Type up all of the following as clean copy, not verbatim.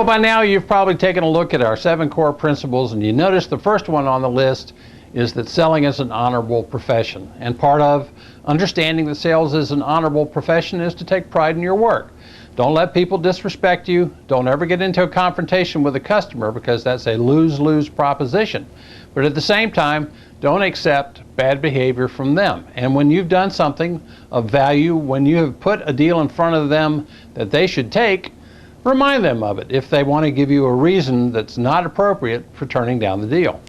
Well, by now you've probably taken a look at our 7 core principles, and you notice the first one on the list is that selling is an honorable profession. And part of understanding that sales is an honorable profession is to take pride in your work. Don't let people disrespect you. Don't ever get into a confrontation with a customer, because that's a lose-lose proposition. But at the same time, don't accept bad behavior from them. And when you've done something of value, when you have put a deal in front of them that they should take, remind them of it if they want to give you a reason that's not appropriate for turning down the deal.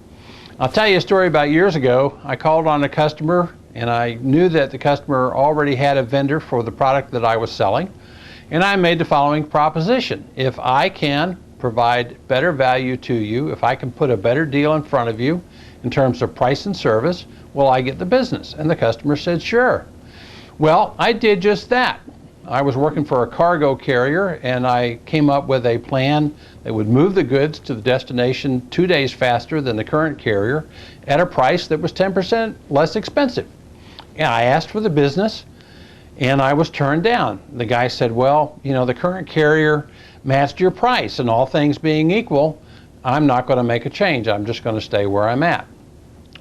I'll tell you a story about years ago. I called on a customer, and I knew that the customer already had a vendor for the product that I was selling, and I made the following proposition. If I can provide better value to you, if I can put a better deal in front of you in terms of price and service, will I get the business? And the customer said, sure. Well, I did just that. I was working for a cargo carrier, and I came up with a plan that would move the goods to the destination 2 days faster than the current carrier at a price that was 10% less expensive. And I asked for the business, and I was turned down. The guy said, well, you know, the current carrier matched your price, and all things being equal, I'm not going to make a change. I'm just going to stay where I'm at.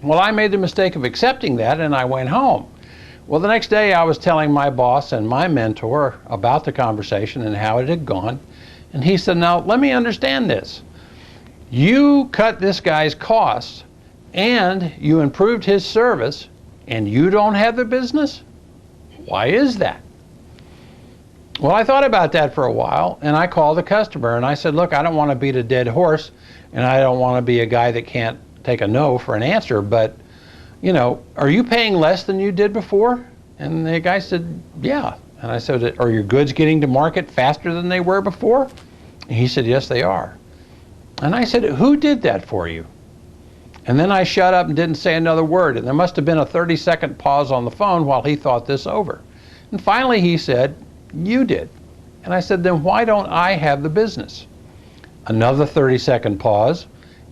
Well, I made the mistake of accepting that, and I went home. Well, the next day I was telling my boss and my mentor about the conversation and how it had gone. And he said, now let me understand this. You cut this guy's costs and you improved his service, and you don't have the business? Why is that? Well, I thought about that for a while, and I called the customer and I said, look, I don't want to beat a dead horse, and I don't want to be a guy that can't take a no for an answer, but you know, are you paying less than you did before? And the guy said, yeah. And I said, are your goods getting to market faster than they were before? And he said, yes, they are. And I said, who did that for you? And then I shut up and didn't say another word. And there must have been a 30-second pause on the phone while he thought this over. And finally he said, you did. And I said, then why don't I have the business? Another 30-second pause.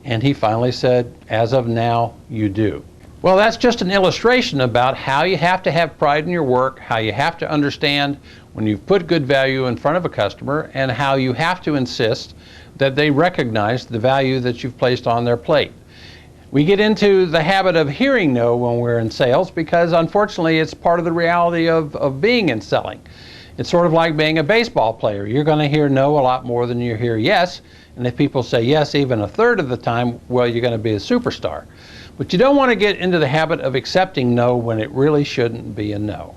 And he finally said, as of now, you do. Well, that's just an illustration about how you have to have pride in your work, how you have to understand when you've put good value in front of a customer, and how you have to insist that they recognize the value that you've placed on their plate. We get into the habit of hearing no when we're in sales because, unfortunately, it's part of the reality of being in selling. It's sort of like being a baseball player. You're going to hear no a lot more than you hear yes, and if people say yes even a third of the time, well, you're going to be a superstar. But you don't want to get into the habit of accepting no when it really shouldn't be a no.